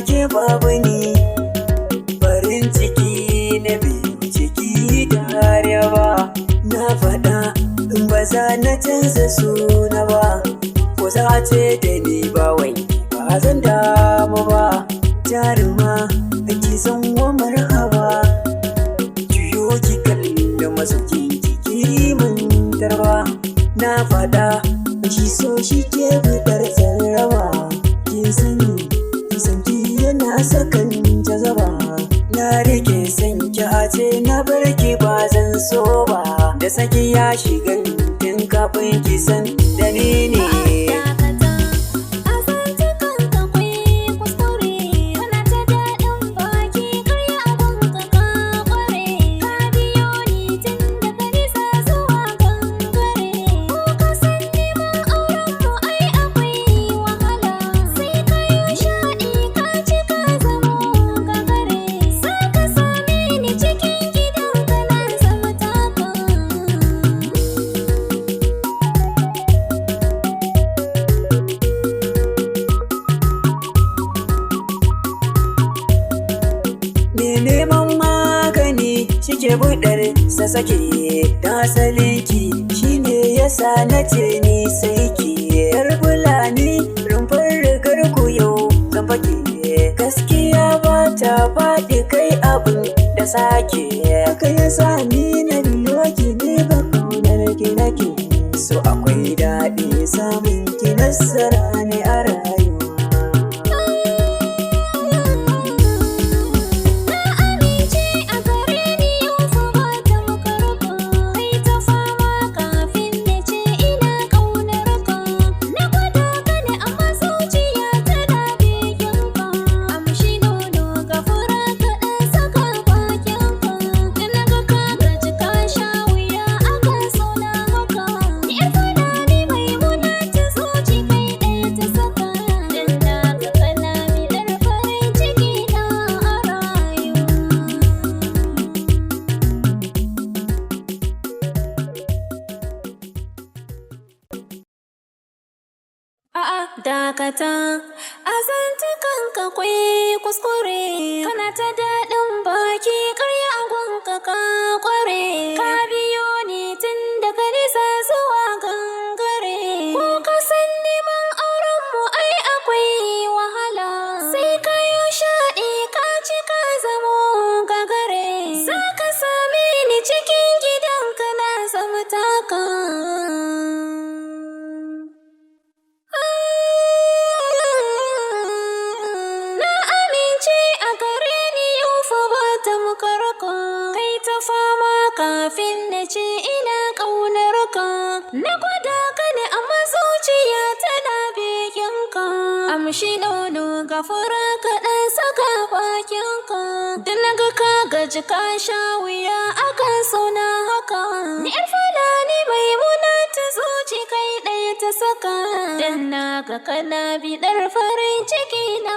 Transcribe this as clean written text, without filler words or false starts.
ke babu ni farin ciki na biyu ciki da arewa na faɗa in ba za na canza suna ba ko za a ce da ni ba wai ba zan damu ba jaruma ake san wa marhaba juyo ki kalli masaukin jiki mun tarwa na faɗa shi so shi ke fitar sarrawa kin sani sanki yana sakan jazaba na rike sanki a ce na barki ba zan so ba da saki ya shiga tun kafin ki san dalili neman magani shike budar sa sake da asalinki shine yasa nace ni sai ki yar bulani rumfar rigar ku yau zan fake gaskiya ba ta faɗi kai abin da sake kai yasa ni na biyo ki ne ba kaunar ki nake so akwai daɗi samun ki nasara ne a rayuwa dakata a zantukanka kwai kuskure kana ta daɗin baki karya agonka ka kware ka biyo ni tun daga nisa zuwa gangare ko ka san neman aurenmu ai akwai wahala sai ka yi shaɗi ka ci ka zamo gagare za ka same ni cikin gidanka na zama taka kai ta fama kafin na ce ina ƙaunar ka na gwada ka ne amma zuciya tana begen ka amshi nono ga fura ka ɗan saka bakin ka da na ga ka gaji ka sha wuya akan suna haka ni yar fulani maimuna ta zuci kai ɗaya ta saka dan na ga kana biɗar farin ciki na